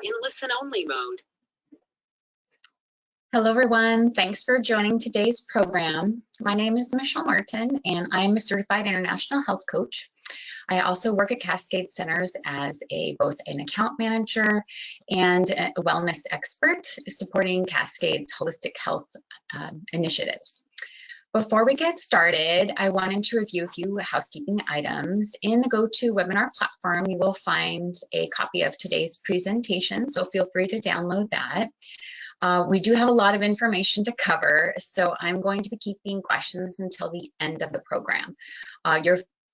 in listen-only mode. Hello, everyone. Thanks for joining today's program. My name is Michelle Martin, and I'm a certified international health coach. I also work at Cascade Centers as both an account manager and a wellness expert supporting Cascade's holistic health initiatives. Before we get started, I wanted to review a few housekeeping items. In the GoToWebinar platform, you will find a copy of today's presentation, so feel free to download that. We do have a lot of information to cover, so I'm going to be keeping questions until the end of the program.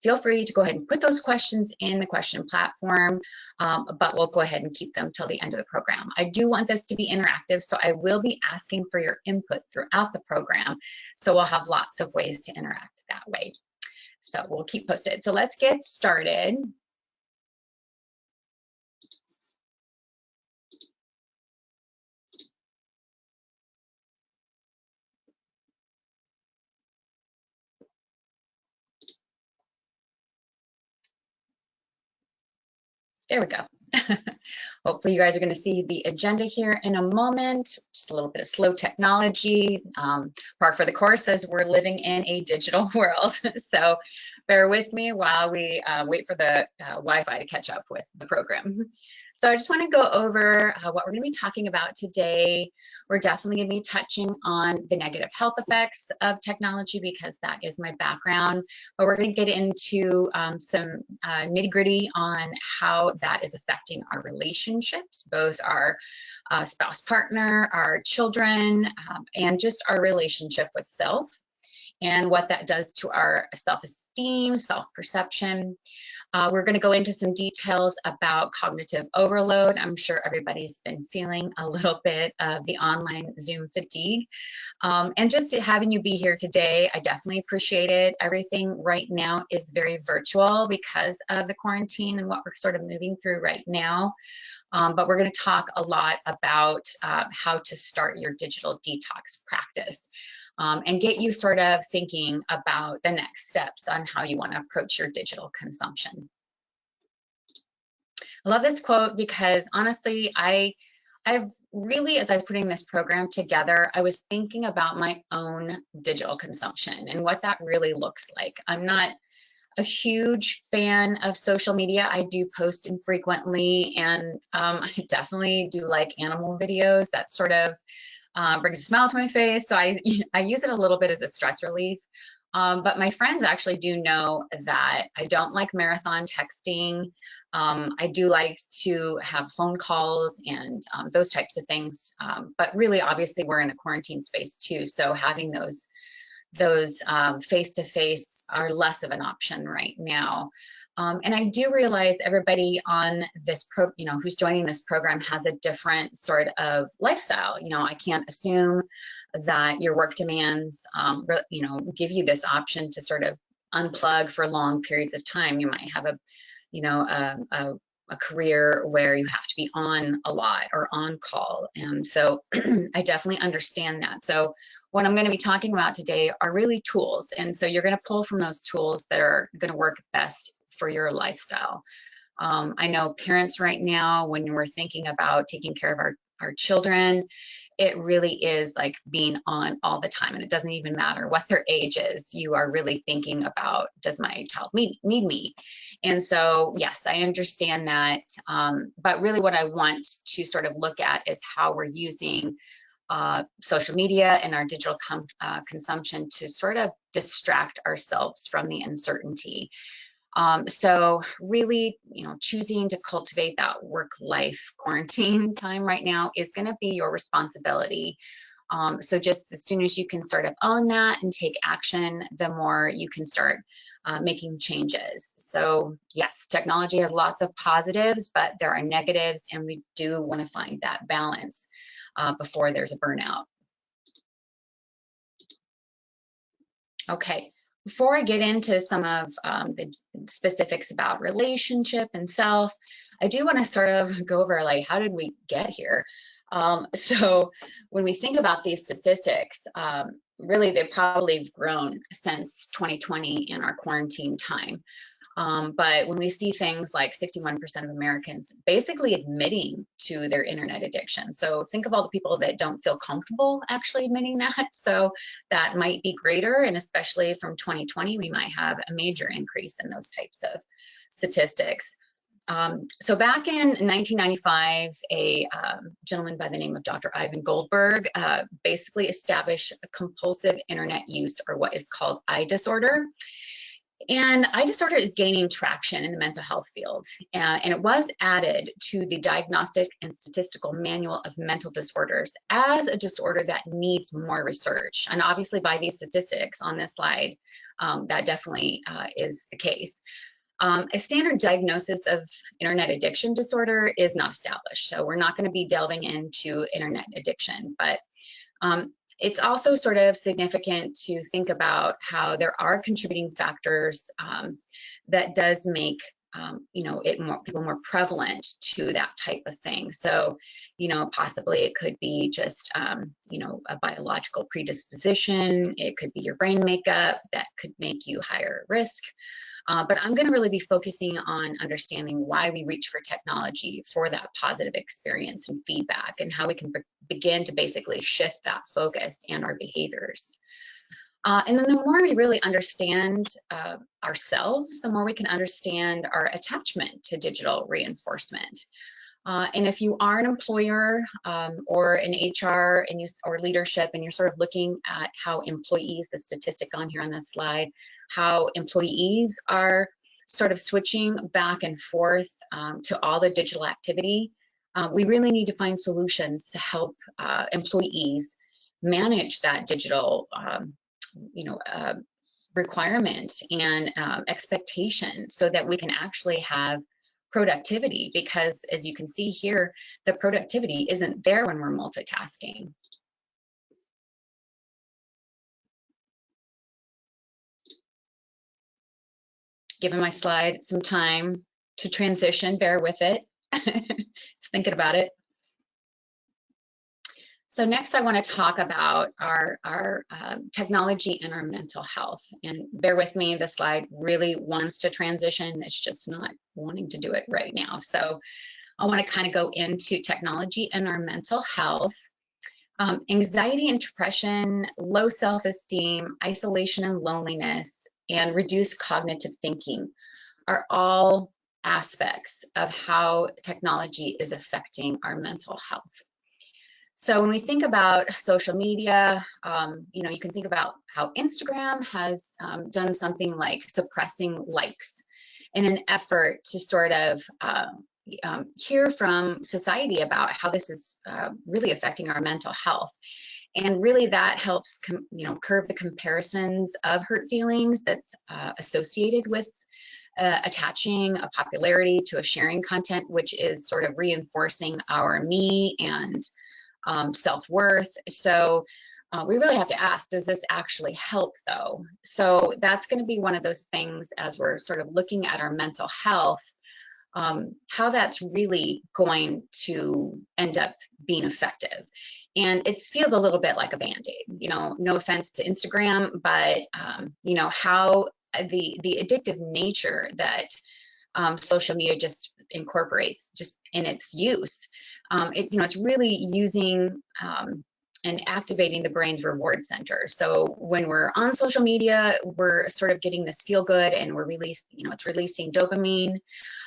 Feel free to go ahead and put those questions in the question platform, but we'll go ahead and keep them till the end of the program. I do want this to be interactive, so I will be asking for your input throughout the program, so we'll have lots of ways to interact that way. So we'll keep posted. So let's get started. There we go. Hopefully you guys are going to see the agenda here in a moment. Just a little bit of slow technology. Par for the course as we're living in a digital world. So bear with me while we wait for the Wi-Fi to catch up with the program. So I just want to go over what we're going to be talking about today. We're definitely going to be touching on the negative health effects of technology because that is my background, but we're going to get into some nitty-gritty on how that is affecting our relationships, both our spouse partner, our children, and just our relationship with self, and what that does to our self-esteem, self-perception. We're going to go into some details about cognitive overload. I'm sure everybody's been feeling a little bit of the online Zoom fatigue. And just having you be here today, I definitely appreciate it. Everything right now is very virtual because of the quarantine and what we're sort of moving through right now. But we're going to talk a lot about how to start your digital detox practice. And get you sort of thinking about the next steps on how you want to approach your digital consumption. I love this quote because honestly, I've really, as I was putting this program together, I was thinking about my own digital consumption and what that really looks like. I'm not a huge fan of social media. I do post infrequently, and I definitely do like animal videos. That sort of brings a smile to my face. So I use it a little bit as a stress relief. But my friends actually do know that I don't like marathon texting. I do like to have phone calls and those types of things. But really, obviously, we're in a quarantine space too. So having those face-to-face are less of an option right now. And I do realize everybody on this who's joining this program has a different sort of lifestyle. I can't assume that your work demands, give you this option to sort of unplug for long periods of time. You might have a career where you have to be on a lot or on call. And so I definitely understand that. So what I'm going to be talking about today are really tools. And so you're going to pull from those tools that are going to work best for your lifestyle. I know parents right now, when we're thinking about taking care of our children, it really is like being on all the time, and it doesn't even matter what their age is. You are really thinking about, does my child need me? And so, yes, I understand that, but really what I want to sort of look at is how we're using social media and our digital consumption to sort of distract ourselves from the uncertainty. So really, choosing to cultivate that work-life quarantine time right now is going to be your responsibility. So just as soon as you can sort of own that and take action, the more you can start making changes. So yes, technology has lots of positives, but there are negatives, and we do want to find that balance before there's a burnout. Okay. Before I get into some of the specifics about relationship and self, I do want to sort of go over, like, how did we get here? So when we think about these statistics, really they've probably grown since 2020 in our quarantine time. But when we see things like 61% of Americans basically admitting to their internet addiction, so think of all the people that don't feel comfortable actually admitting that. So that might be greater, and especially from 2020, we might have a major increase in those types of statistics. So back in 1995, a gentleman by the name of Dr. Ivan Goldberg basically established a compulsive internet use, or what is called I disorder. And I disorder is gaining traction in the mental health field, and it was added to the Diagnostic and Statistical Manual of Mental Disorders as a disorder that needs more research. And obviously by these statistics on this slide, that definitely is the case. A standard diagnosis of internet addiction disorder is not established, so we're not going to be delving into internet addiction, but it's also sort of significant to think about how there are contributing factors that does make people more prevalent to that type of thing. So, possibly it could be just, a biological predisposition. It could be your brain makeup that could make you higher risk. But I'm going to really be focusing on understanding why we reach for technology for that positive experience and feedback, and how we can begin to basically shift that focus and our behaviors. And then the more we really understand ourselves, the more we can understand our attachment to digital reinforcement. And if you are an employer or an HR or leadership, and you're sort of looking at how employees, the statistic on here on this slide, how employees are sort of switching back and forth to all the digital activity, we really need to find solutions to help employees manage that digital requirement and expectation, so that we can actually have productivity, because as you can see here, the productivity isn't there when we're multitasking. Giving my slide some time to transition, bear with it. Just thinking about it. So next I want to talk about our technology and our mental health. And bear with me, the slide really wants to transition. It's just not wanting to do it right now. So I want to kind of go into technology and our mental health. Anxiety and depression, low self-esteem, isolation and loneliness, and reduced cognitive thinking are all aspects of how technology is affecting our mental health. So when we think about social media, you can think about how Instagram has done something like suppressing likes in an effort to sort of hear from society about how this is really affecting our mental health. And really that helps, curb the comparisons of hurt feelings that's associated with attaching a popularity to a sharing content, which is sort of reinforcing our me and self-worth. So we really have to ask, does this actually help though? So that's going to be one of those things as we're sort of looking at our mental health, how that's really going to end up being effective. And it feels a little bit like a Band-Aid, no offense to Instagram, but how the addictive nature that social media just incorporates just in its use. It's really using and activating the brain's reward center. So when we're on social media, we're sort of getting this feel good, and it's releasing dopamine.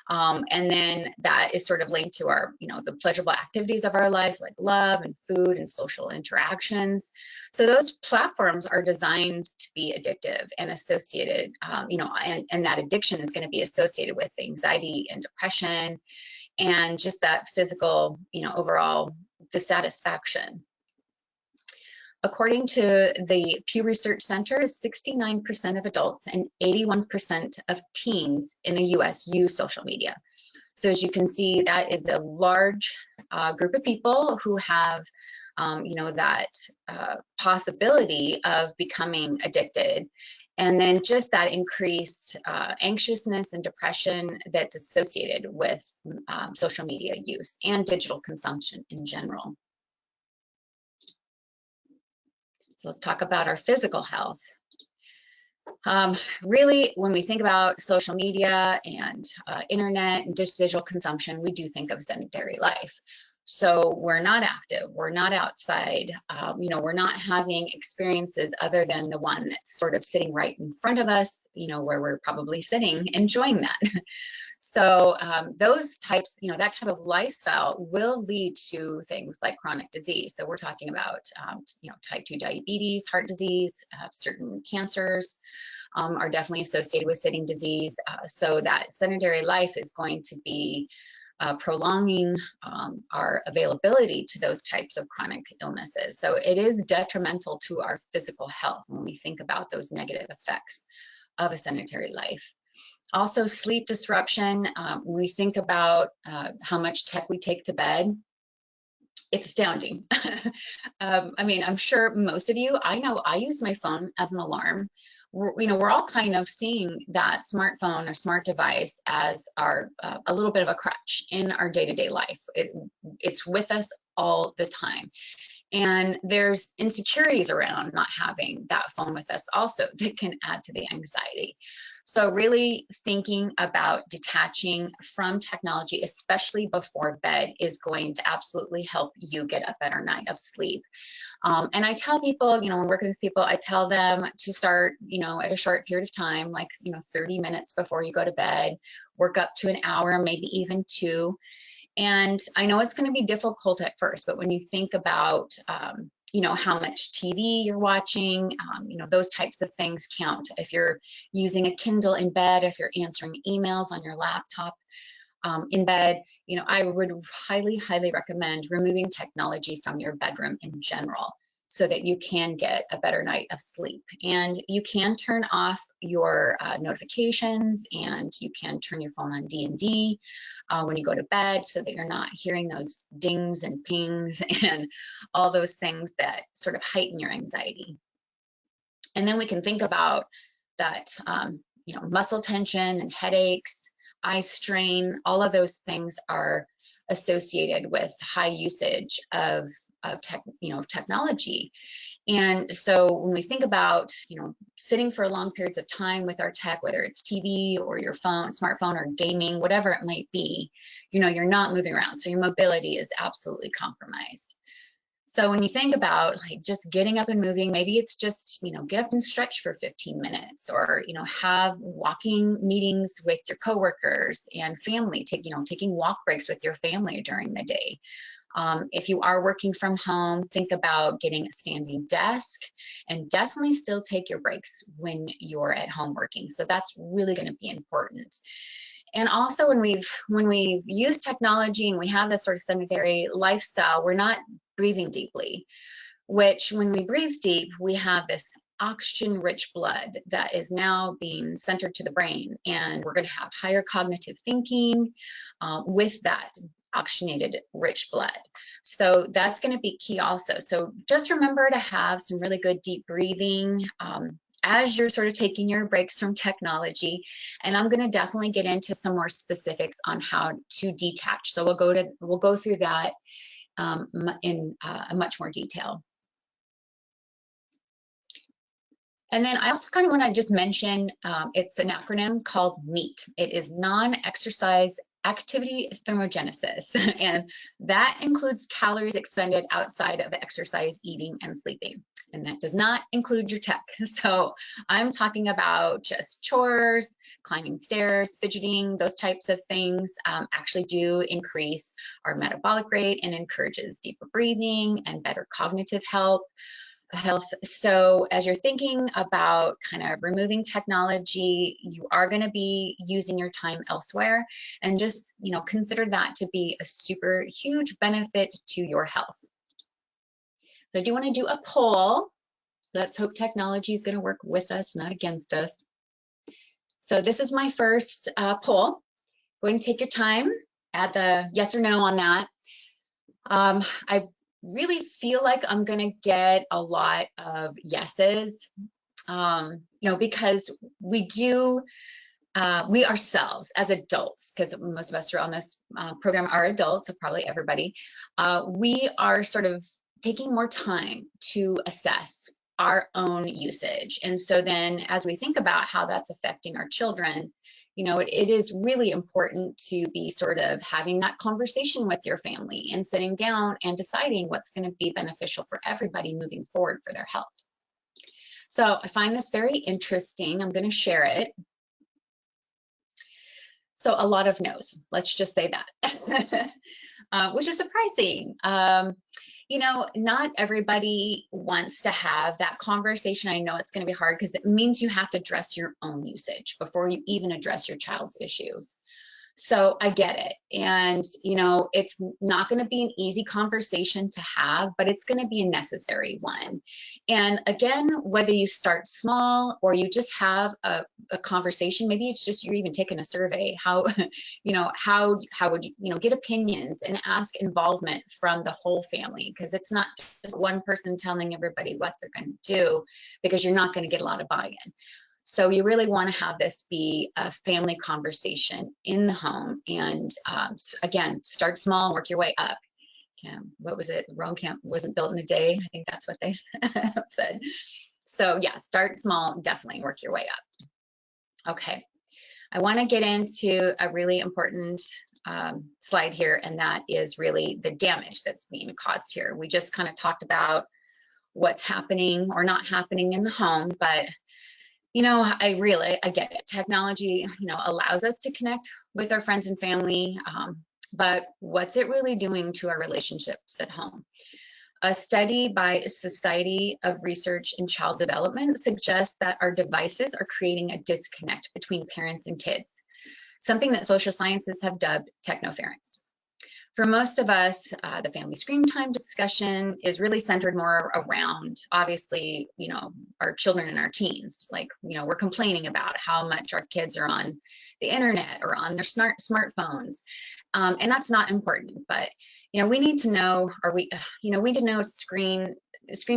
And then that is sort of linked to our, the pleasurable activities of our life, like love and food and social interactions. So those platforms are designed to be addictive and associated, and that addiction is going to be associated with anxiety and depression and just that physical, overall dissatisfaction. According to the Pew Research Center, 69% of adults and 81% of teens in the US use social media. So as you can see, that is a large group of people who have, that possibility of becoming addicted. And then just that increased anxiousness and depression that's associated with social media use and digital consumption in general. So let's talk about our physical health. Really, when we think about social media and internet and just digital consumption, we do think of sedentary life. So we're not active, we're not outside, we're not having experiences other than the one that's sort of sitting right in front of us, where we're probably sitting enjoying that. So those types, that type of lifestyle will lead to things like chronic disease. So we're talking about, type 2 diabetes, heart disease, certain cancers are definitely associated with sitting disease. So that sedentary life is going to be prolonging our availability to those types of chronic illnesses. So it is detrimental to our physical health when we think about those negative effects of a sedentary life. Also, sleep disruption. When we think about how much tech we take to bed, it's astounding. I mean, I'm sure most of you, I know I use my phone as an alarm. We're all kind of seeing that smartphone or smart device as our a little bit of a crutch in our day-to-day life. It's with us all the time. And there's insecurities around not having that phone with us also that can add to the anxiety. So really thinking about detaching from technology, especially before bed, is going to absolutely help you get a better night of sleep. And I tell people, when working with people, I tell them to start, at a short period of time, like, 30 minutes before you go to bed, work up to an hour, maybe even 2. And I know it's going to be difficult at first, but when you think about, how much TV you're watching, those types of things count. If you're using a Kindle in bed, if you're answering emails on your laptop in bed, I would highly, highly recommend removing technology from your bedroom in general, so that you can get a better night of sleep. And you can turn off your notifications, and you can turn your phone on D&D when you go to bed, so that you're not hearing those dings and pings and all those things that sort of heighten your anxiety. And then we can think about that, muscle tension and headaches, eye strain, all of those things are associated with high usage of technology. And so when we think about, sitting for long periods of time with our tech, whether it's TV or your phone, smartphone, or gaming, whatever it might be, you're not moving around. So your mobility is absolutely compromised. So when you think about like just getting up and moving, maybe it's just, get up and stretch for 15 minutes, or, have walking meetings with your coworkers and family, taking walk breaks with your family during the day. If you are working from home, think about getting a standing desk, and definitely still take your breaks when you're at home working. So that's really going to be important. And also when we've used technology and we have this sort of sedentary lifestyle, we're not breathing deeply, which when we breathe deep, we have this oxygen-rich blood that is now being centered to the brain, and we're going to have higher cognitive thinking with that oxygenated rich blood. So that's going to be key also. So just remember to have some really good deep breathing as you're sort of taking your breaks from technology. And I'm going to definitely get into some more specifics on how to detach. So we'll go through that in much more detail. And then I also kind of want to just mention, it's an acronym called NEAT. It is non-exercise activity thermogenesis, and that includes calories expended outside of exercise, eating, and sleeping. And that does not include your tech. So I'm talking about just chores, climbing stairs, fidgeting, those types of things actually do increase our metabolic rate and encourages deeper breathing and better cognitive health. So as you're thinking about kind of removing technology, you are going to be using your time elsewhere, and just, consider that to be a super huge benefit to your health. So I do want to do a poll. Let's hope technology is going to work with us, not against us. So this is my first poll. Go ahead and take your time, add the yes or no on that. I really feel like I'm going to get a lot of yeses, because we ourselves as adults, because most of us who are on this program are adults, so probably everybody, we are sort of taking more time to assess our own usage. And so then as we think about how that's affecting our children, it is really important to be sort of having that conversation with your family and sitting down and deciding what's going to be beneficial for everybody moving forward for their health. So I find this very interesting. I'm going to share it. So a lot of no's, let's just say that, which is surprising. Not everybody wants to have that conversation. I know it's going to be hard because it means you have to address your own usage before you even address your child's issues. So I get it. And, it's not going to be an easy conversation to have, but it's going to be a necessary one. And again, whether you start small or you just have a conversation, maybe it's just you're even taking a survey, how would you, get opinions and ask involvement from the whole family, because it's not just one person telling everybody what they're going to do, because you're not going to get a lot of buy-in. So you really want to have this be a family conversation in the home. And again, start small, work your way up. What was it? Rome wasn't built in a day. I think that's what they said. So yeah, start small, definitely work your way up. Okay, I want to get into a really important slide here, and that is really the damage that's being caused here. We just kind of talked about what's happening or not happening in the home, but I get it. Technology, allows us to connect with our friends and family, but what's it really doing to our relationships at home? A study by Society of Research in Child Development suggests that our devices are creating a disconnect between parents and kids, something that social sciences have dubbed technoference. For most of us, the family screen time discussion is really centered more around, obviously, our children and our teens. Like, we're complaining about how much our kids are on the internet or on their smartphones. And that's not important, but, we need to know, we need to know screen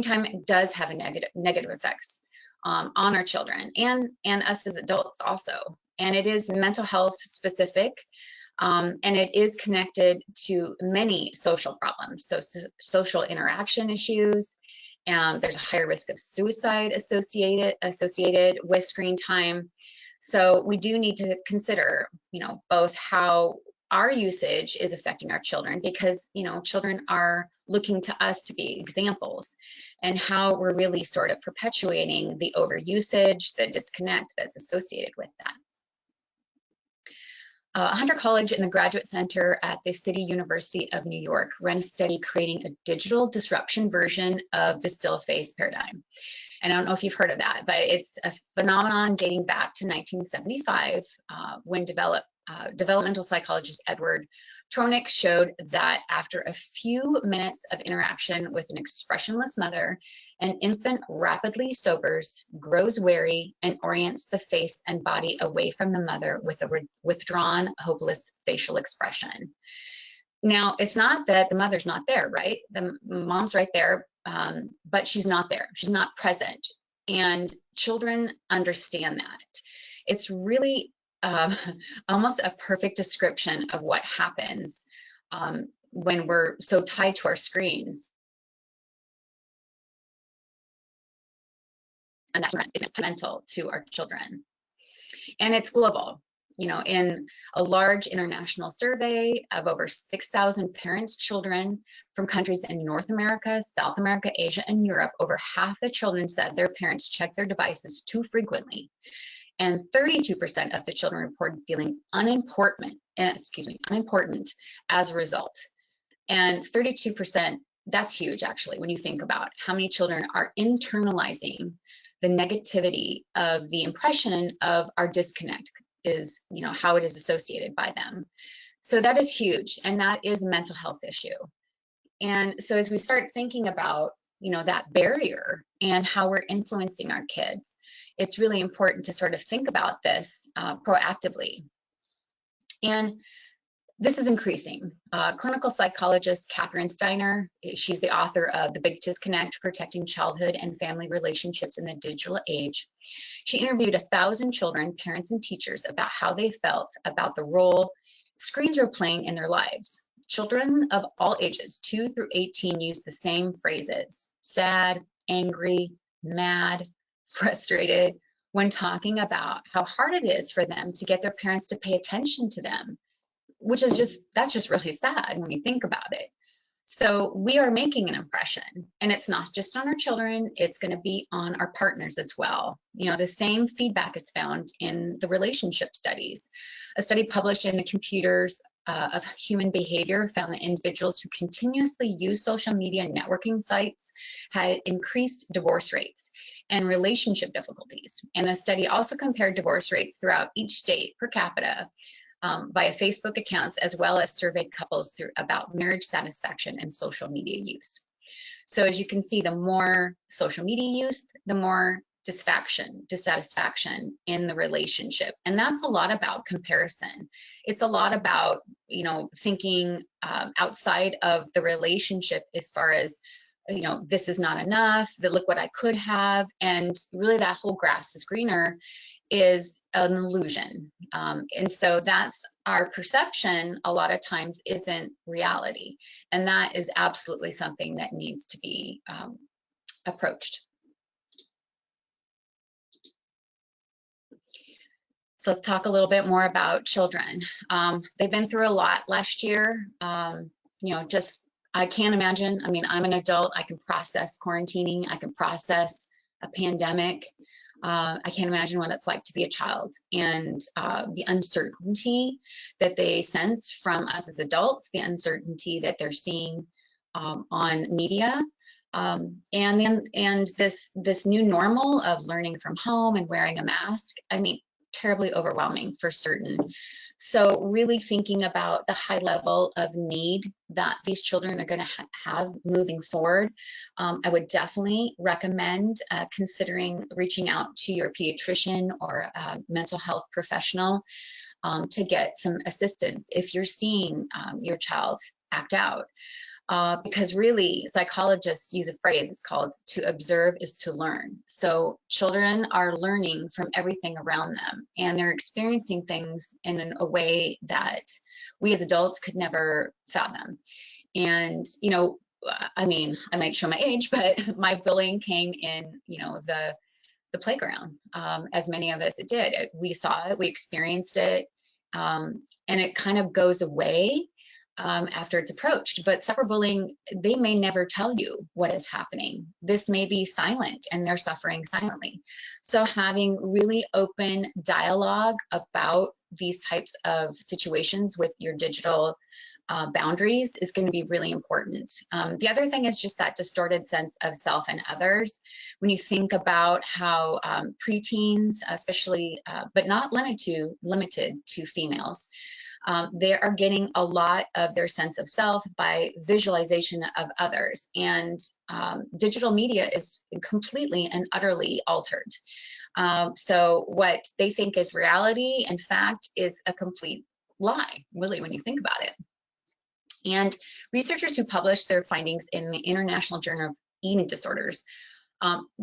time does have a negative effects on our children and us as adults also. And it is mental health specific. And it is connected to many social problems, so social interaction issues. There's a higher risk of suicide associated with screen time. So we do need to consider, both how our usage is affecting our children, because, children are looking to us to be examples, and how we're really sort of perpetuating the overusage, the disconnect that's associated with that. Hunter College and the Graduate Center at the City University of New York ran a study creating a digital disruption version of the still face paradigm. And I don't know if you've heard of that, but it's a phenomenon dating back to 1975 when developmental psychologist Edward Tronick showed that after a few minutes of interaction with an expressionless mother, an infant rapidly sobers, grows wary, and orients the face and body away from the mother with a withdrawn, hopeless facial expression. Now, it's not that the mother's not there, right? The mom's right there, but she's not there. She's not present. And children understand that. It's really almost a perfect description of what happens when we're so tied to our screens. And that's fundamental to our children. And it's global. In a large international survey of over 6,000 parents' children from countries in North America, South America, Asia, and Europe, over half the children said their parents check their devices too frequently. And 32% of the children reported feeling unimportant as a result. And 32%, that's huge, actually, when you think about how many children are internalizing the negativity of the impression of our disconnect is, how it is associated by them. So that is huge, and that is a mental health issue. And so as we start thinking about, that barrier and how we're influencing our kids, it's really important to sort of think about this proactively. And this is increasing. Clinical psychologist Catherine Steiner, she's the author of The Big Disconnect, Protecting Childhood and Family Relationships in the Digital Age. She interviewed 1,000 children, parents, and teachers about how they felt about the role screens were playing in their lives. Children of all ages, 2 through 18, use the same phrases: sad, angry, mad, frustrated when talking about how hard it is for them to get their parents to pay attention to them, which is that's just really sad when you think about it. So we are making an impression, and it's not just on our children, it's going to be on our partners as well. You know, the same feedback is found in the relationship studies. A study published in the Computers of Human Behavior found that individuals who continuously use social media networking sites had increased divorce rates and relationship difficulties. And the study also compared divorce rates throughout each state per capita via Facebook accounts, as well as surveyed couples about marriage satisfaction and social media use. So as you can see, the more social media use, the more dissatisfaction in the relationship. And that's a lot about comparison. It's a lot about, you know, thinking outside of the relationship as far as, you know, this is not enough, look what I could have. And really that whole grass is greener is an illusion. And so that's our perception a lot of times isn't reality. And that is absolutely something that needs to be approached. So let's talk a little bit more about children. They've been through a lot last year. You know, just, I can't imagine. I mean, I'm an adult, I can process quarantining, I can process a pandemic. I can't imagine what it's like to be a child, and the uncertainty that they sense from us as adults, the uncertainty that they're seeing on media, and this new normal of learning from home and wearing a mask. I mean, terribly overwhelming for certain. So really thinking about the high level of need that these children are going to have moving forward, I would definitely recommend considering reaching out to your pediatrician or mental health professional to get some assistance if you're seeing your child act out. Because really, psychologists use a phrase, it's called to observe is to learn. So children are learning from everything around them, and they're experiencing things in a way that we as adults could never fathom. And, you know, I mean, I might show my age, but my bullying came in, you know, the playground, as many of us did. We saw it, we experienced it, and it kind of goes away after it's approached. But cyberbullying, they may never tell you what is happening. This may be silent and they're suffering silently. So having really open dialogue about these types of situations with your digital boundaries is going to be really important. The other thing is just that distorted sense of self and others. When you think about how preteens, especially, but not limited to females, they are getting a lot of their sense of self by visualization of others, and digital media is completely and utterly altered. So what they think is reality, in fact, is a complete lie, really, when you think about it. And researchers who published their findings in the International Journal of Eating Disorders,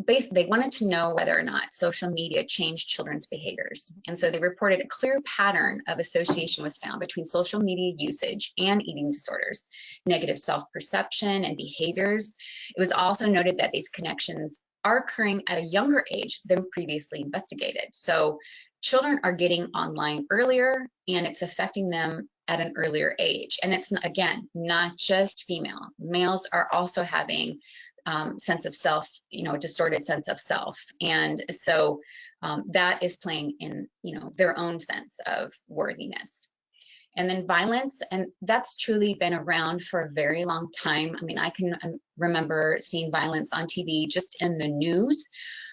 basically, they wanted to know whether or not social media changed children's behaviors. And so they reported a clear pattern of association was found between social media usage and eating disorders, negative self-perception and behaviors. It was also noted that these connections are occurring at a younger age than previously investigated. So children are getting online earlier, and it's affecting them at an earlier age. And it's, again, not just female. Males are also having sense of self, you know, distorted sense of self. And so that is playing in, you know, their own sense of worthiness. And then violence, and that's truly been around for a very long time. I mean, I can remember seeing violence on TV just in the news.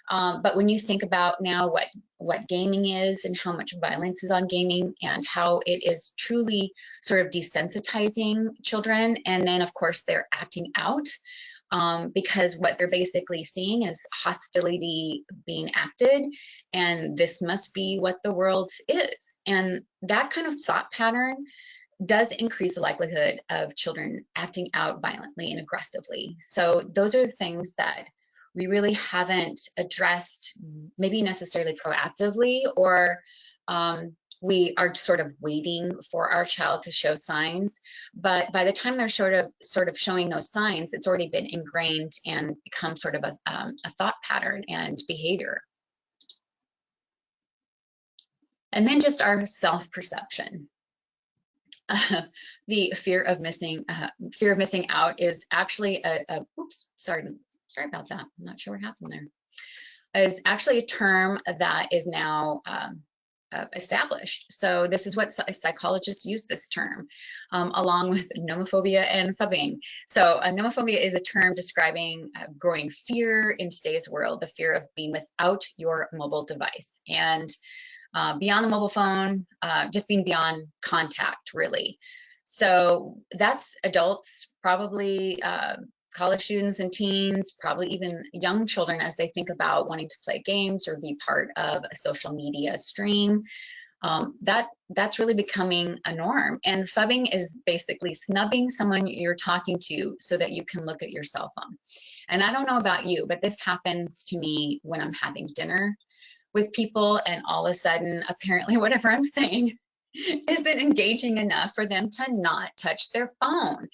But when you think about now what gaming is and how much violence is on gaming and how it is truly sort of desensitizing children, and then of course they're acting out because what they're basically seeing is hostility being acted, and this must be what the world is. And that kind of thought pattern does increase the likelihood of children acting out violently and aggressively. So those are the things that we really haven't addressed, maybe necessarily proactively, or we are sort of waiting for our child to show signs, but by the time they're sort of showing those signs, it's already been ingrained and become sort of a thought pattern and behavior. And then just our self-perception. The fear of missing out is actually oops, sorry about that. I'm not sure what happened there. Is actually a term that is now established. So this is what psychologists use this term, along with nommophobia and phubbing. So nommophobia is a term describing growing fear in today's world, the fear of being without your mobile device. And beyond the mobile phone, just being beyond contact, really. So that's adults, probably college students and teens, probably even young children as they think about wanting to play games or be part of a social media stream. That's really becoming a norm. And phubbing is basically snubbing someone you're talking to so that you can look at your cell phone. And I don't know about you, but this happens to me when I'm having dinner with people, and all of a sudden, apparently whatever I'm saying isn't engaging enough for them to not touch their phone.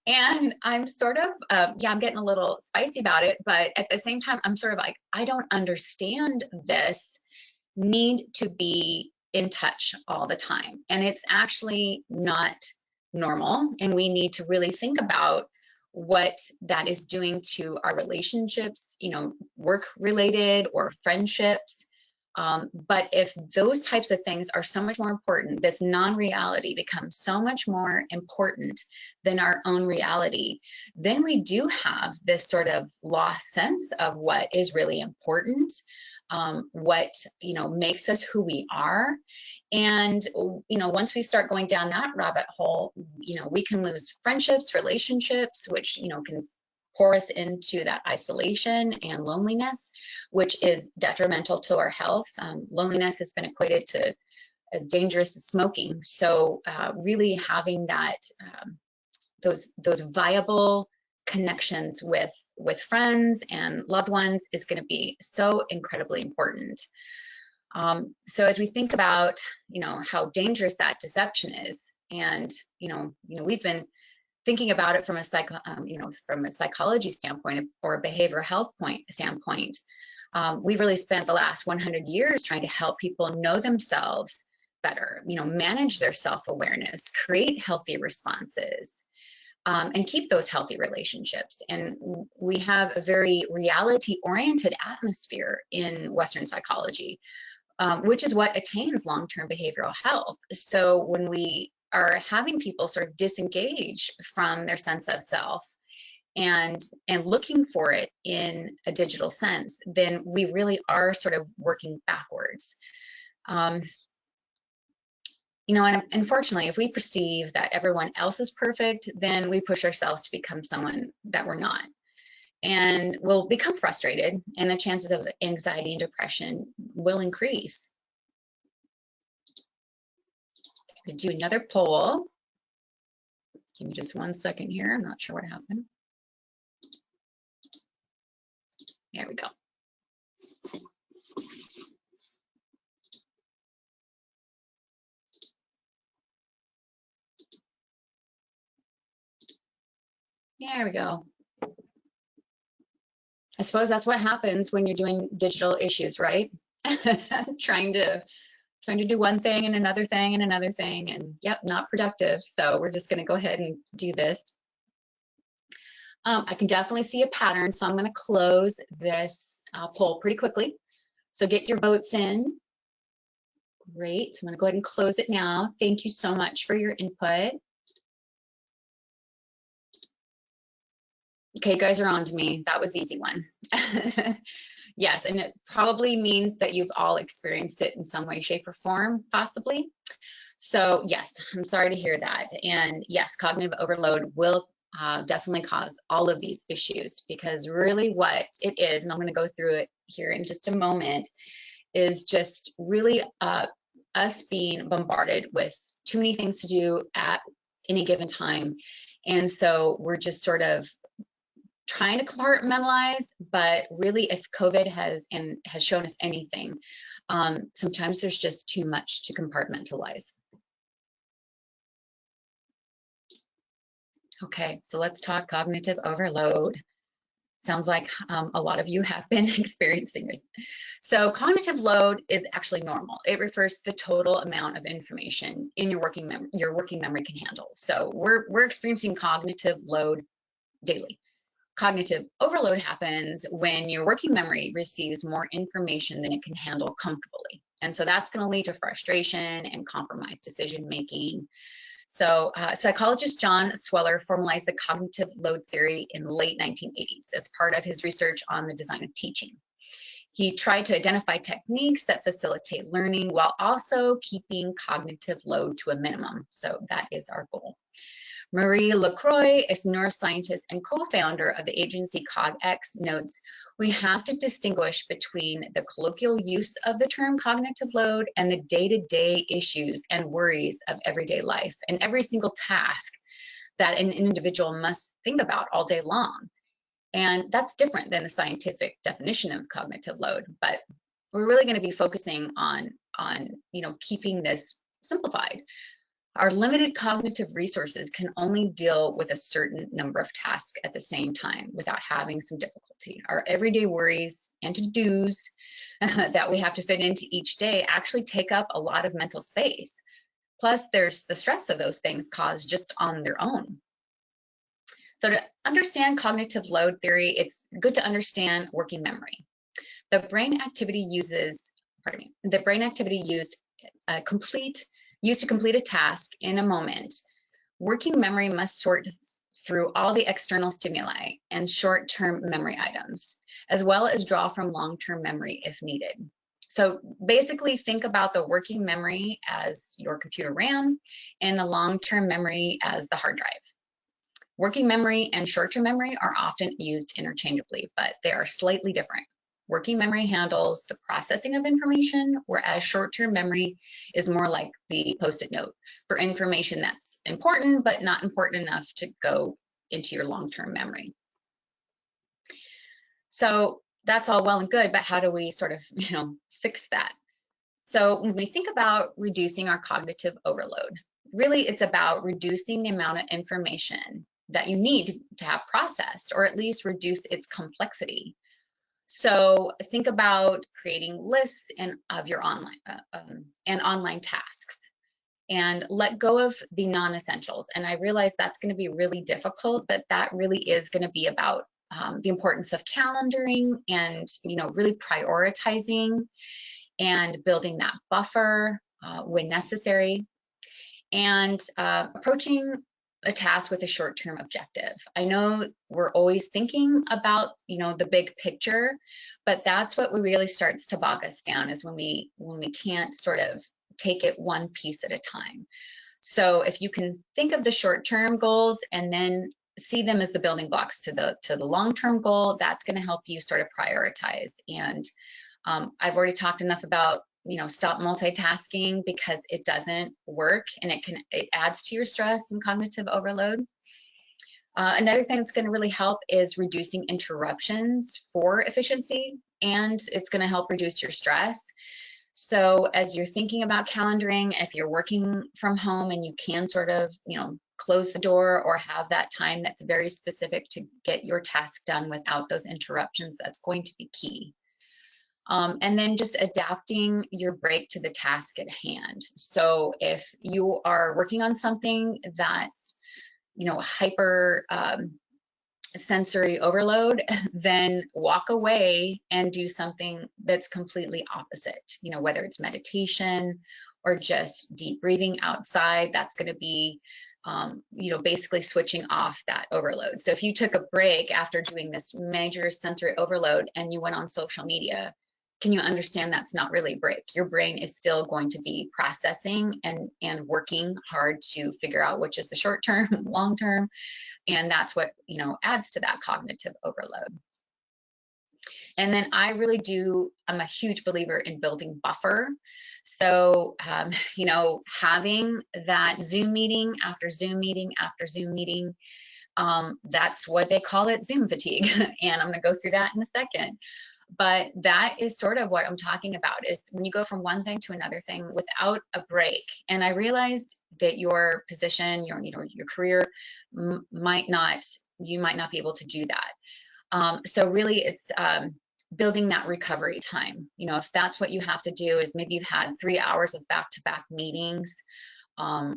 And I'm sort of, I'm getting a little spicy about it, but at the same time, I'm sort of like, I don't understand this need to be in touch all the time. And it's actually not normal. And we need to really think about what that is doing to our relationships, work related or friendships. But if those types of things are so much more important, this non-reality becomes so much more important than our own reality, then we do have this sort of lost sense of what is really important, what makes us who we are. And once we start going down that rabbit hole, we can lose friendships, relationships, which can pour us into that isolation and loneliness, which is detrimental to our health. Loneliness has been equated to as dangerous as smoking. So really having that those viable connections with friends and loved ones is going to be so incredibly important. So as we think about how dangerous that deception is, and we've been thinking about it from a psychology standpoint or a behavioral health standpoint, we've really spent the last 100 years trying to help people know themselves better, manage their self-awareness, create healthy responses, and keep those healthy relationships. And we have a very reality-oriented atmosphere in Western psychology, which is what attains long-term behavioral health. So when we are having people sort of disengage from their sense of self and looking for it in a digital sense, then we really are sort of working backwards. And unfortunately, if we perceive that everyone else is perfect, then we push ourselves to become someone that we're not. And we'll become frustrated, and the chances of anxiety and depression will increase. I'm going to do another poll. Give me just 1 second here. I'm not sure what happened. There we go. There we go. I suppose that's what happens when you're doing digital issues, right? trying to do one thing and another thing and another thing, and yep, not productive. So we're just going to go ahead and do this. I can definitely see a pattern, so I'm going to close this poll pretty quickly. So get your votes in. Great. So I'm going to go ahead and close it now. Thank you so much for your input. Okay, you guys are on to me. That was an easy one. Yes, and it probably means that you've all experienced it in some way, shape, or form, possibly. So yes, I'm sorry to hear that. And yes, cognitive overload will definitely cause all of these issues, because really what it is, and I'm going to go through it here in just a moment, is just really us being bombarded with too many things to do at any given time. And so we're just sort of trying to compartmentalize, but really if COVID has shown us anything, sometimes there's just too much to compartmentalize. Okay, so let's talk cognitive overload. Sounds like a lot of you have been experiencing it. So cognitive load is actually normal. It refers to the total amount of information in your working memory can handle. So we're experiencing cognitive load daily. Cognitive overload happens when your working memory receives more information than it can handle comfortably. And so that's going to lead to frustration and compromised decision making. So psychologist John Sweller formalized the cognitive load theory in the late 1980s as part of his research on the design of teaching. He tried to identify techniques that facilitate learning while also keeping cognitive load to a minimum. So that is our goal. Marie Lacroix, a neuroscientist and co-founder of the agency CogX, notes, we have to distinguish between the colloquial use of the term cognitive load and the day-to-day issues and worries of everyday life and every single task that an individual must think about all day long. And that's different than the scientific definition of cognitive load, but we're really going to be focusing on keeping this simplified. Our limited cognitive resources can only deal with a certain number of tasks at the same time without having some difficulty. Our everyday worries and to-dos that we have to fit into each day actually take up a lot of mental space. Plus, there's the stress of those things caused just on their own. So to understand cognitive load theory, it's good to understand working memory. The brain activity used to complete a task in a moment. Working memory must sort through all the external stimuli and short-term memory items, as well as draw from long-term memory if needed. So basically think about the working memory as your computer RAM and the long-term memory as the hard drive. Working memory and short-term memory are often used interchangeably, but they are slightly different. Working memory handles the processing of information, whereas short-term memory is more like the Post-it note for information that's important, but not important enough to go into your long-term memory. So that's all well and good, but how do we sort of, fix that? So when we think about reducing our cognitive overload, really it's about reducing the amount of information that you need to have processed, or at least reduce its complexity. So think about creating lists of your online tasks, and let go of the non-essentials. And I realize that's going to be really difficult, but that really is going to be about the importance of calendaring and really prioritizing and building that buffer when necessary, and approaching a task with a short-term objective. I know we're always thinking about, the big picture, but that's what really starts to bog us down, is when we can't sort of take it one piece at a time. So if you can think of the short-term goals and then see them as the building blocks to the long-term goal, that's going to help you sort of prioritize. And I've already talked enough about stop multitasking, because it doesn't work and it adds to your stress and cognitive overload. Another thing that's going to really help is reducing interruptions for efficiency, and it's going to help reduce your stress. So as you're thinking about calendaring, if you're working from home and you can sort of, close the door or have that time that's very specific to get your task done without those interruptions, that's going to be key. And then just adapting your break to the task at hand. So if you are working on something that's, hyper sensory overload, then walk away and do something that's completely opposite, whether it's meditation or just deep breathing outside. That's going to be, basically switching off that overload. So if you took a break after doing this major sensory overload and you went on social media, can you understand that's not really a break? Your brain is still going to be processing and working hard to figure out which is the short term, long term, and that's what adds to that cognitive overload. And then I'm a huge believer in building buffer. So having that Zoom meeting after Zoom meeting after Zoom meeting, That's what they call it, Zoom fatigue. And I'm going to go through that in a second. But that is sort of what I'm talking about, is when you go from one thing to another thing without a break. And I realized that your position, your career you might not be able to do that. So really it's building that recovery time. If that's what you have to do, is maybe you've had 3 hours of back-to-back meetings,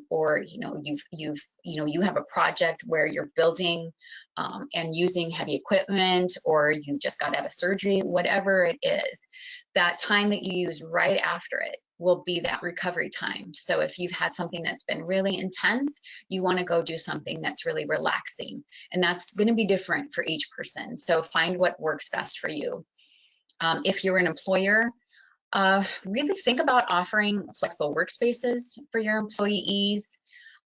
or you have a project where you're building and using heavy equipment, or you just got out of surgery, whatever it is, that time that you use right after it will be that recovery time. So if you've had something that's been really intense, you want to go do something that's really relaxing, and that's going to be different for each person. So find what works best for you. If you're an employer, really think about offering flexible workspaces for your employees,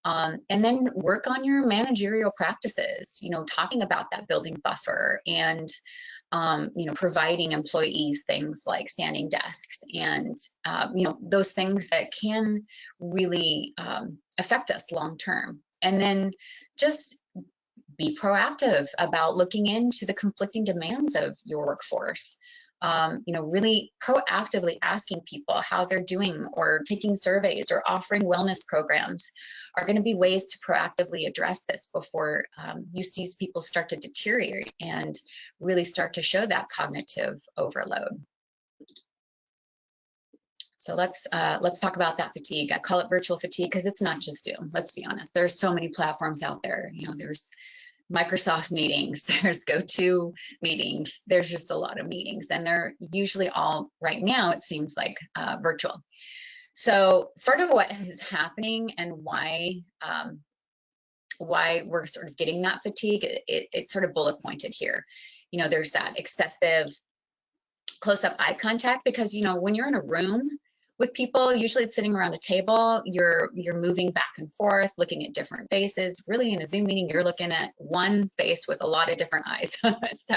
and then work on your managerial practices, talking about that building buffer, and providing employees things like standing desks, and those things that can really affect us long term. And then just be proactive about looking into the conflicting demands of your workforce. Really proactively asking people how they're doing, or taking surveys, or offering wellness programs are going to be ways to proactively address this before you see people start to deteriorate and really start to show that cognitive overload. So let's talk about that fatigue. I call it virtual fatigue because it's not just Zoom. Let's be honest. There's so many platforms out there. There's Microsoft meetings, there's GoTo meetings, there's just a lot of meetings, and they're usually all, right now, it seems like virtual. So sort of what is happening and why we're sort of getting that fatigue, it's sort of bullet pointed here. There's that excessive close-up eye contact, because when you're in a room with people, usually it's sitting around a table, you're moving back and forth, looking at different faces. Really, in a Zoom meeting, you're looking at one face with a lot of different eyes. So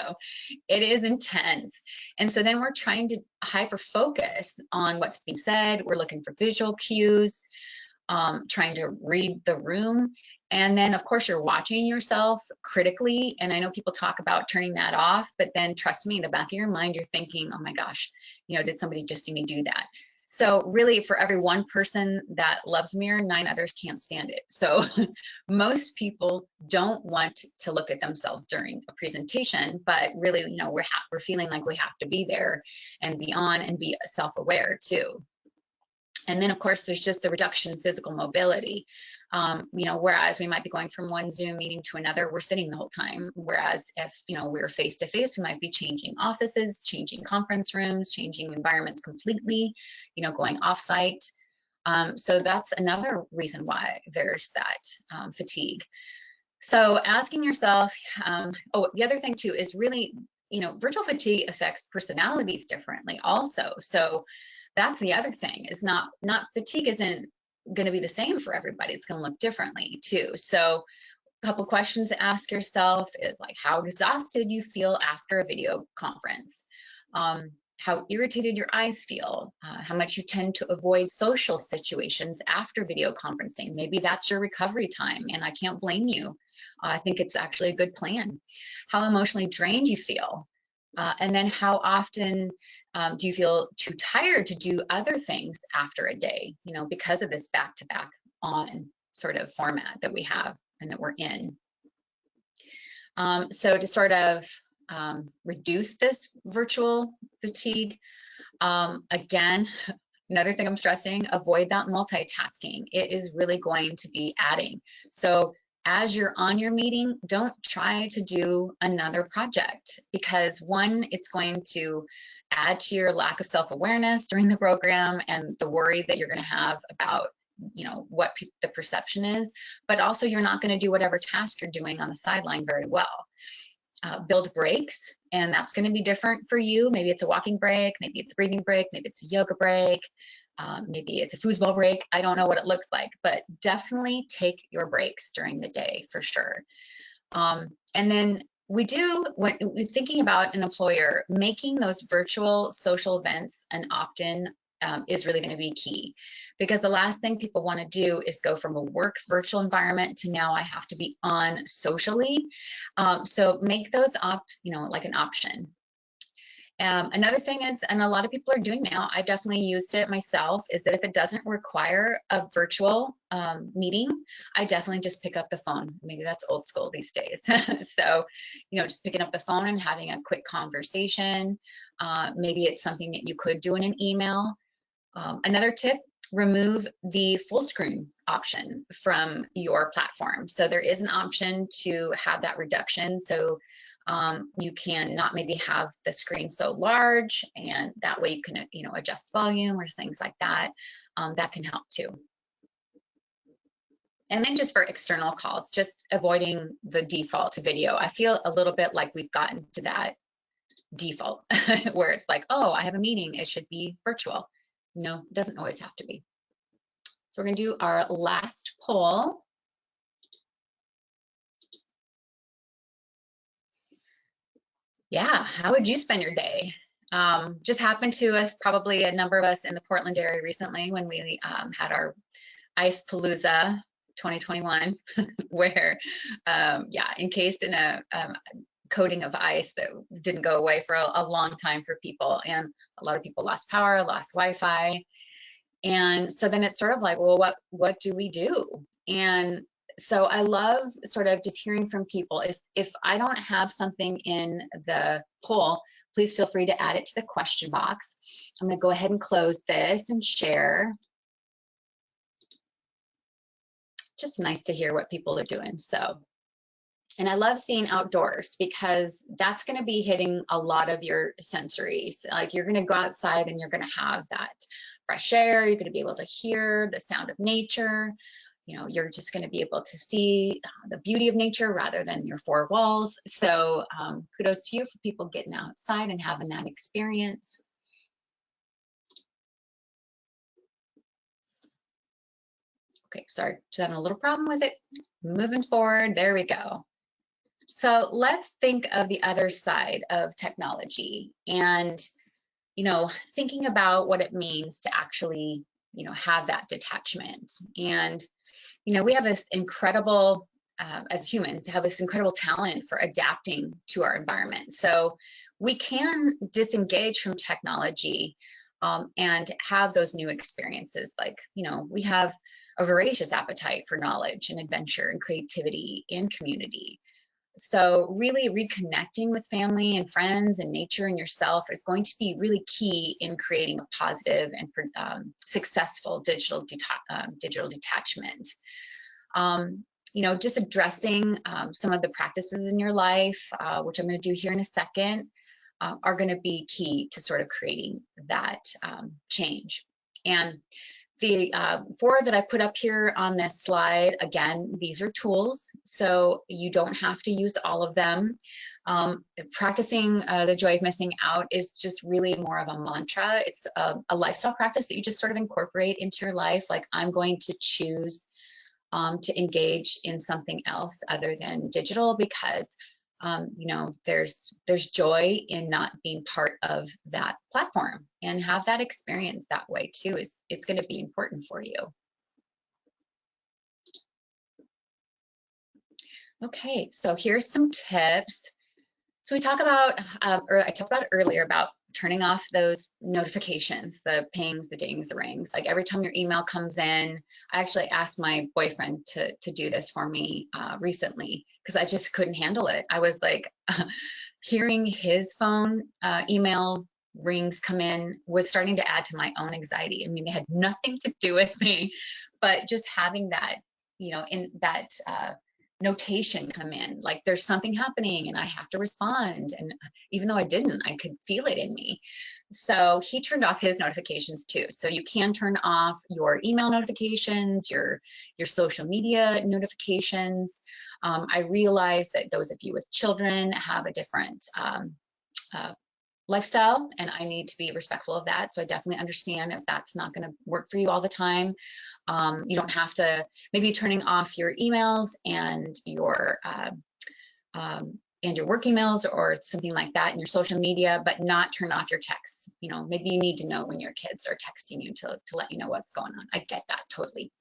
it is intense. And so then we're trying to hyper focus on what's being said. We're looking for visual cues, trying to read the room. And then, of course, you're watching yourself critically. And I know people talk about turning that off, but then trust me, in the back of your mind, you're thinking, oh my gosh, did somebody just see me do that? So really, for every one person that loves mirror, 9 others can't stand it. So most people don't want to look at themselves during a presentation, but really, we're feeling like we have to be there and be on and be self-aware too. And then, of course, there's just the reduction in physical mobility. Whereas we might be going from one Zoom meeting to another, we're sitting the whole time. Whereas if, we're face-to-face, we might be changing offices, changing conference rooms, changing environments completely, going off-site. So that's another reason why there's that fatigue. So asking yourself, the other thing too is really, virtual fatigue affects personalities differently also. So that's the other thing, is not fatigue isn't going to be the same for everybody. It's going to look differently too. So a couple questions to ask yourself is like, how exhausted you feel after a video conference, how irritated your eyes feel, how much you tend to avoid social situations after video conferencing. Maybe that's your recovery time, and I can't blame you. I think it's actually a good plan. How emotionally drained you feel. And then how often do you feel too tired to do other things after a day, because of this back-to-back on sort of format that we have and that we're in. So to sort of reduce this virtual fatigue, again, another thing I'm stressing, avoid that multitasking. It is really going to be adding. So as you're on your meeting, don't try to do another project, because one, it's going to add to your lack of self-awareness during the program and the worry that you're going to have about, what the perception is, but also you're not going to do whatever task you're doing on the sideline very well. Build breaks, and that's going to be different for you. Maybe it's a walking break, maybe it's a breathing break, maybe it's a yoga break, maybe it's a foosball break. I don't know what it looks like, but definitely take your breaks during the day for sure. And then when we're thinking about an employer, making those virtual social events an opt-in is really going to be key, because the last thing people want to do is go from a work virtual environment to now I have to be on socially. So make those like an option. Another thing is, and a lot of people are doing now, I've definitely used it myself, is that if it doesn't require a virtual meeting, I definitely just pick up the phone. Maybe that's old school these days. So, just picking up the phone and having a quick conversation. Maybe it's something that you could do in an email. Another tip, remove the full screen option from your platform. So there is an option to have that reduction. So you can not maybe have the screen so large, and that way you can, adjust volume or things like that. That can help too. And then just for external calls, just avoiding the default video. I feel a little bit like we've gotten to that default where it's like, oh, I have a meeting, it should be virtual. No, it doesn't always have to be. So we're going to do our last poll. Yeah, how would you spend your day? Just happened to us, probably a number of us in the Portland area recently when we had our Ice Palooza 2021, where, encased in a coating of ice that didn't go away for a long time for people. And a lot of people lost power, lost Wi-Fi. And so then it's sort of like, well, what do we do? And so I love sort of just hearing from people. If I don't have something in the poll, please feel free to add it to the question box. I'm going to go ahead and close this and share. Just nice to hear what people are doing. So, and I love seeing outdoors, because that's going to be hitting a lot of your sensories. Like, you're going to go outside and you're going to have that fresh air. You're going to be able to hear the sound of nature. You're just going to be able to see the beauty of nature rather than your four walls. So kudos to you for people getting outside and having that experience. Okay, sorry, just having a little problem with it. Moving forward, there we go. So let's think of the other side of technology and, thinking about what it means to actually, have that detachment. And, we have this incredible, as humans, have this incredible talent for adapting to our environment. So we can disengage from technology and have those new experiences. Like, we have a voracious appetite for knowledge and adventure and creativity and community. So really reconnecting with family and friends and nature and yourself is going to be really key in creating a positive and successful digital detachment. Just addressing some of the practices in your life, which I'm going to do here in a second, are going to be key to sort of creating that change. And the 4 that I put up here on this slide, again, these are tools, so you don't have to use all of them. Practicing the joy of missing out is just really more of a mantra. It's a lifestyle practice that you just sort of incorporate into your life. Like, I'm going to choose to engage in something else other than digital, because there's joy in not being part of that platform, and have that experience that way too. It's going to be important for you. Okay, so here's some tips. So we talk about, or I talked about earlier about turning off those notifications, the pings, the dings, the rings. Like, every time your email comes in, I actually asked my boyfriend to do this for me recently, because I just couldn't handle it. I was like, hearing his phone email rings come in was starting to add to my own anxiety. I mean, they had nothing to do with me, but just having that, in that notation come in, like there's something happening and I have to respond. And even though I didn't, I could feel it in me. So he turned off his notifications too. So you can turn off your email notifications, your social media notifications. I realize that those of you with children have a different lifestyle, and I need to be respectful of that. So I definitely understand if that's not going to work for you all the time. You don't have to, maybe turning off your emails and your and your work emails or something like that, and your social media, but not turn off your texts. You know, maybe you need to know when your kids are texting you to let you know what's going on. I get that totally.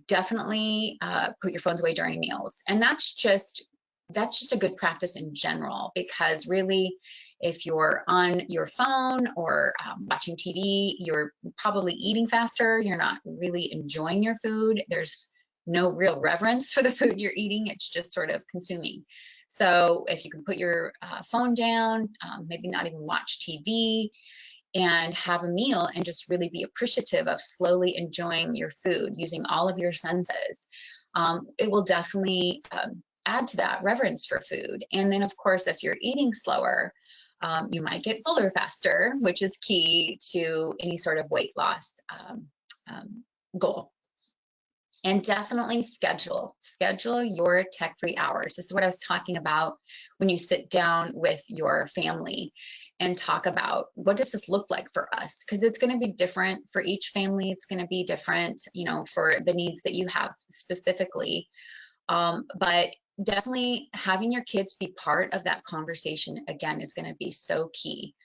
Definitely put your phones away during meals. And that's just a good practice in general, because really, if you're on your phone or watching TV, you're probably eating faster. You're not really enjoying your food. There's no real reverence for the food you're eating. It's just sort of consuming. So if you can put your phone down, maybe not even watch TV, and have a meal and just really be appreciative of slowly enjoying your food using all of your senses, it will definitely add to that reverence for food. And then, of course, if you're eating slower, you might get fuller faster, which is key to any sort of weight loss goal. And definitely schedule your tech-free hours. This is what I was talking about when you sit down with your family and talk about, what does this look like for us? Because it's going to be different for each family. It's going to be different, you know, for the needs that you have specifically. But definitely having your kids be part of that conversation, again, is going to be so key.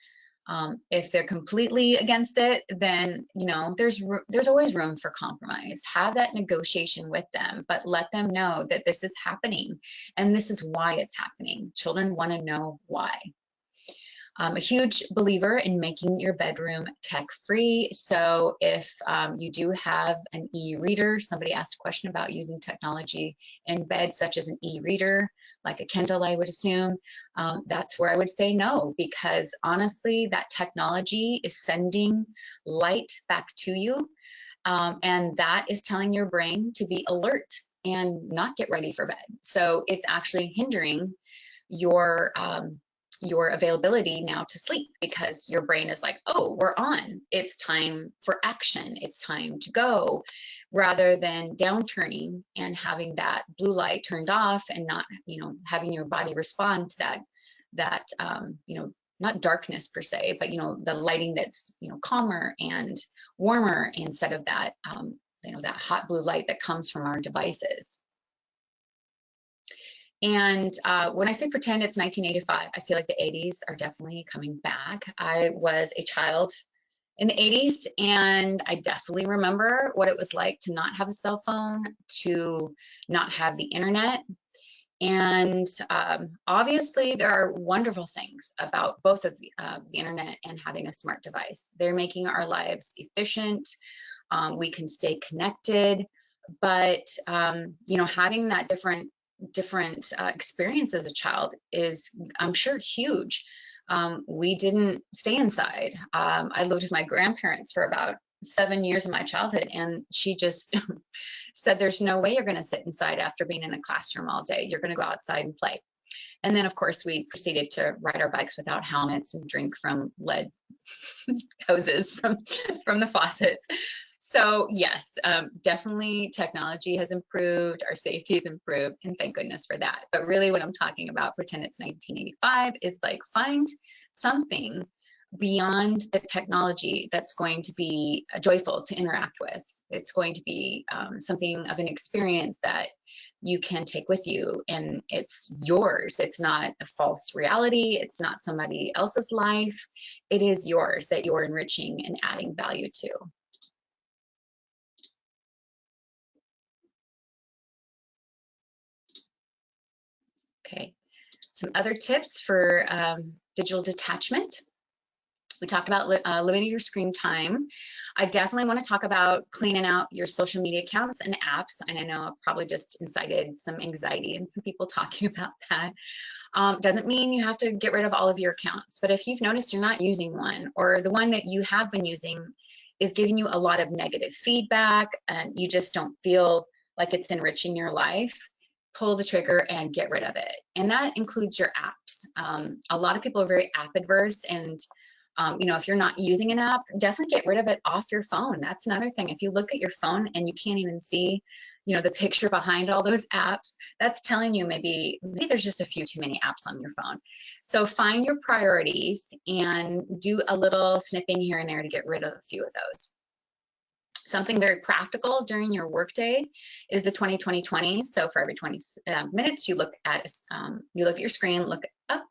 If they're completely against it, then, you know, there's always room for compromise. Have that negotiation with them, but let them know that this is happening and this is why it's happening. Children want to know why. I'm a huge believer in making your bedroom tech-free. So if you do have an e-reader, somebody asked a question about using technology in bed, such as an e-reader, like a Kindle, I would assume, that's where I would say no, because honestly, that technology is sending light back to you, and that is telling your brain to be alert and not get ready for bed. So it's actually hindering your availability now to sleep, because your brain is like, oh, we're on, it's time for action, it's time to go, rather than downturning and having that blue light turned off and not, you know, having your body respond to that you know, not darkness per se, but, you know, the lighting that's, you know, calmer and warmer instead of that, you know, that hot blue light that comes from our devices. And when I say pretend it's 1985, I feel like the 80s are definitely coming back. I was a child in the 80s, and I definitely remember what it was like to not have a cell phone, to not have the internet. And obviously, there are wonderful things about both of the internet and having a smart device. They're making our lives efficient. We can stay connected, but you know, having that different experience as a child is, I'm sure, huge. We didn't stay inside. I lived with my grandparents for about 7 years of my childhood, and she just said, there's no way you're going to sit inside after being in a classroom all day. You're going to go outside and play. And then, of course, we proceeded to ride our bikes without helmets and drink from lead hoses from the faucets. So yes, definitely technology has improved, our safety has improved, and thank goodness for that. But really what I'm talking about, pretend it's 1985, is like, find something beyond the technology that's going to be joyful to interact with. It's going to be something of an experience that you can take with you, and it's yours. It's not a false reality. It's not somebody else's life. It is yours, that you're enriching and adding value to. Okay, some other tips for digital detachment. We talked about limiting your screen time. I definitely want to talk about cleaning out your social media accounts and apps. And I know I've probably just incited some anxiety in some people talking about that. Doesn't mean you have to get rid of all of your accounts, but if you've noticed you're not using one, or the one that you have been using is giving you a lot of negative feedback and you just don't feel like it's enriching your life, pull the trigger and get rid of it. And that includes your apps. A lot of people are very app adverse, and you know, if you're not using an app, definitely get rid of it off your phone. That's another thing. If you look at your phone and you can't even see, you know, the picture behind all those apps, that's telling you maybe there's just a few too many apps on your phone. So find your priorities and do a little snipping here and there to get rid of a few of those. Something very practical during your workday is the 20-20-20. So for every 20 minutes, you look at your screen, look up,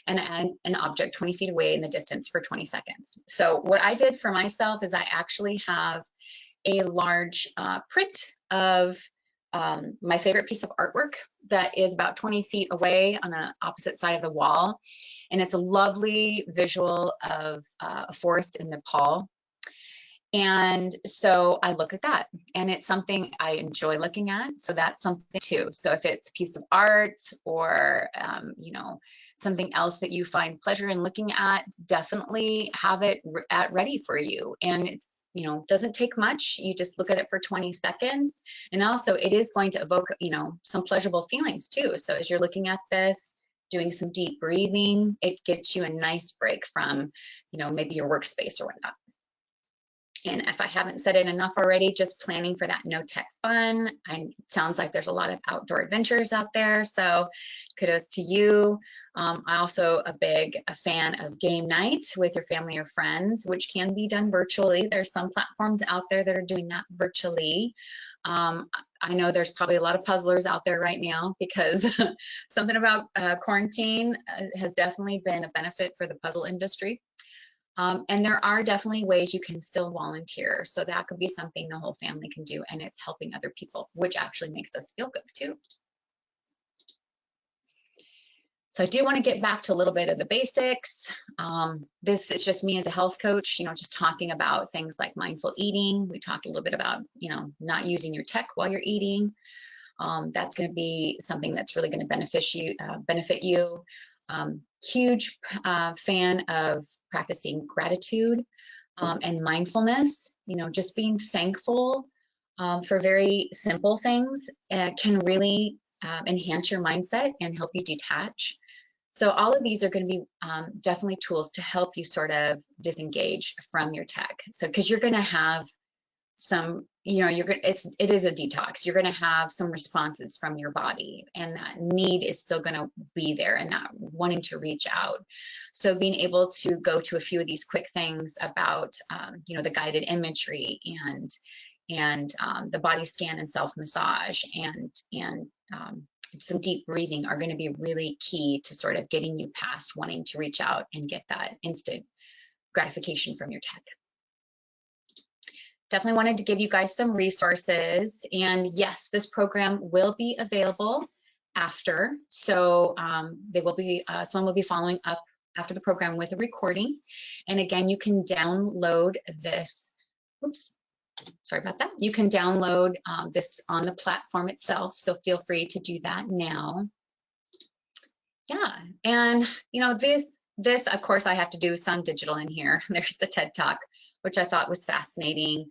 and add an object 20 feet away in the distance for 20 seconds. So what I did for myself is I actually have a large print of my favorite piece of artwork that is about 20 feet away on the opposite side of the wall. And it's a lovely visual of a forest in Nepal. And so I look at that, and it's something I enjoy looking at. So that's something too. So if it's a piece of art or, you know, something else that you find pleasure in looking at, definitely have it ready for you. And it's, you know, doesn't take much. You just look at it for 20 seconds. And also it is going to evoke, you know, some pleasurable feelings too. So as you're looking at this, doing some deep breathing, it gets you a nice break from, you know, maybe your workspace or whatnot. And if I haven't said it enough already, just planning for that no tech fun. It sounds like there's a lot of outdoor adventures out there, so kudos to you. I'm also a big fan of game night with your family or friends, which can be done virtually. There's some platforms out there that are doing that virtually. I know there's probably a lot of puzzlers out there right now, because something about quarantine has definitely been a benefit for the puzzle industry. And there are definitely ways you can still volunteer. So that could be something the whole family can do, and it's helping other people, which actually makes us feel good too. So I do want to get back to a little bit of the basics. This is just me as a health coach, you know, just talking about things like mindful eating. We talked a little bit about, you know, not using your tech while you're eating. That's going to be something that's really going to benefit you. Huge fan of practicing gratitude and mindfulness. You know, just being thankful for very simple things can really enhance your mindset and help you detach. So all of these are going to be definitely tools to help you sort of disengage from your tech. So because you're going to have some, you know, it is a detox. You're going to have some responses from your body, and that need is still going to be there, and that wanting to reach out. So being able to go to a few of these quick things about, you know, the guided imagery and the body scan and self massage and some deep breathing are going to be really key to sort of getting you past wanting to reach out and get that instant gratification from your tech. Definitely wanted to give you guys some resources, and yes, this program will be available after. So they will be, someone will be following up after the program with a recording. And again, you can download this, oops, sorry about that. You can download this on the platform itself. So feel free to do that now. Yeah, and you know, this of course I have to do some digital in here. There's the TED Talk, which I thought was fascinating.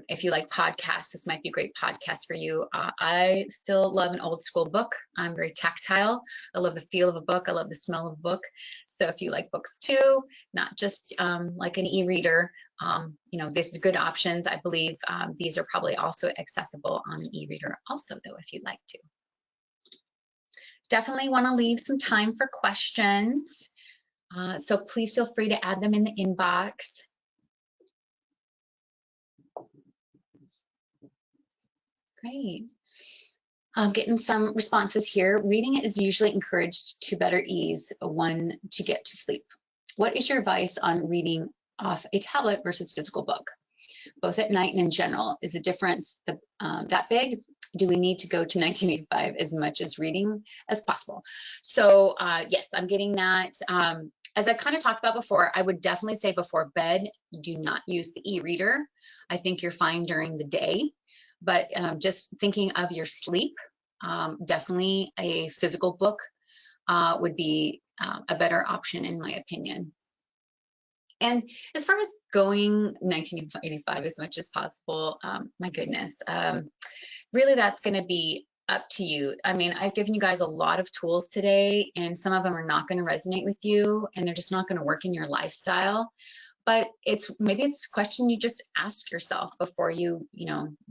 If you like podcasts, this might be a great podcast for you. I still love an old school book. I'm very tactile. I love the feel of a book. I love the smell of a book. So if you like books too, not just like an e-reader, you know, this is good options. I believe these are probably also accessible on an e-reader also, though, if you'd like to. Definitely want to leave some time for questions. So please feel free to add them in the inbox. Great. I'm getting some responses here. Reading is usually encouraged to better ease one to get to sleep. What is your advice on reading off a tablet versus physical book, both at night and in general? Is the difference that big? Do we need to go to 1985 as much as reading as possible? So yes, I'm getting that. As I kind of talked about before, I would definitely say before bed, do not use the e-reader. I think you're fine during the day, but just thinking of your sleep, definitely a physical book would be a better option in my opinion. And as far as going 1985 as much as possible, my goodness, really that's going to be up to you. I mean, I've given you guys a lot of tools today, and some of them are not going to resonate with you, and they're just not going to work in your lifestyle. But maybe it's a question you just ask yourself before you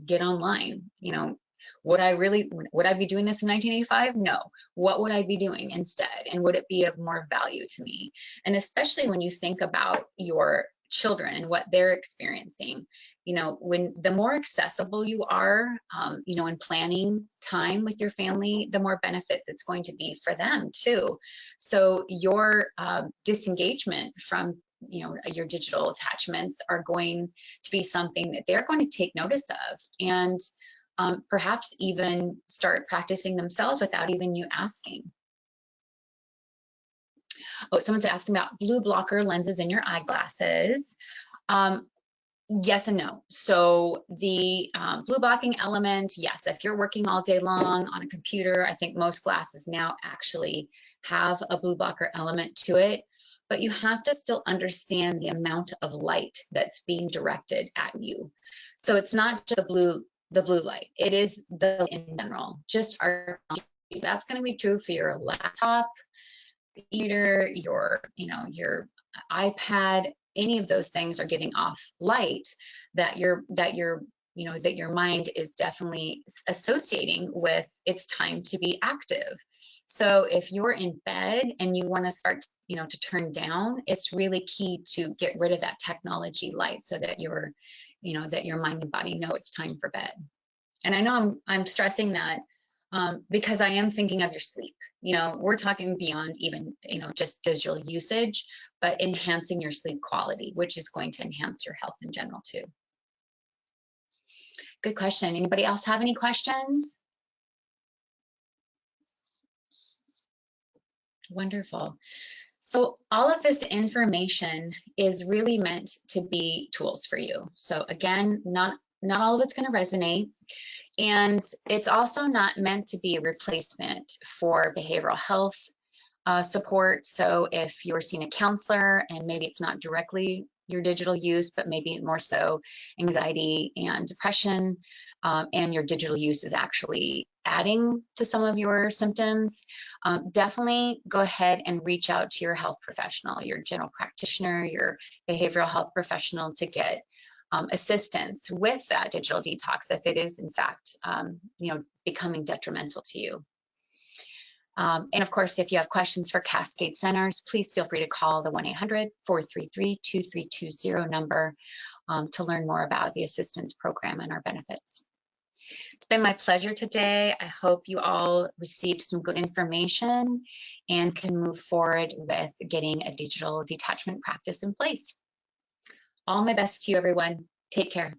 get online. You know, Would I be doing this in 1985? No. What would I be doing instead? And would it be of more value to me? And especially when you think about your children and what they're experiencing, you know, when the more accessible you are, you know, in planning time with your family, the more benefits it's going to be for them too. So your disengagement from, you know, your digital attachments are going to be something that they're going to take notice of, and perhaps even start practicing themselves without even you asking. Oh, someone's asking about blue blocker lenses in your eyeglasses. Yes and no. So the blue blocking element, yes, if you're working all day long on a computer, I think most glasses now actually have a blue blocker element to it, but you have to still understand the amount of light that's being directed at you. So it's not just the blue light, it is the in general, just our, that's going to be true for your laptop, computer, your, you know, your iPad. Any of those things are giving off light that your you know, that your mind is definitely associating with it's time to be active. So if you're in bed and you want to start, you know, to turn down, it's really key to get rid of that technology light so that your, you know, that your mind and body know it's time for bed. And I know I'm stressing that because I am thinking of your sleep. You know, we're talking beyond even, you know, just digital usage, but enhancing your sleep quality, which is going to enhance your health in general too. Good question. Anybody else have any questions? Wonderful. So all of this information is really meant to be tools for you. So again, not all of it's going to resonate. And it's also not meant to be a replacement for behavioral health support. So if you're seeing a counselor and maybe it's not directly your digital use, but maybe more so anxiety and depression, and your digital use is actually adding to some of your symptoms, definitely go ahead and reach out to your health professional, your general practitioner, your behavioral health professional to get assistance with that digital detox if it is in fact, you know, becoming detrimental to you. And of course, if you have questions for Cascade Centers, please feel free to call the 1-800-433-2320 number to learn more about the assistance program and our benefits. It's been my pleasure today. I hope you all received some good information and can move forward with getting a digital detachment practice in place. All my best to you, everyone. Take care.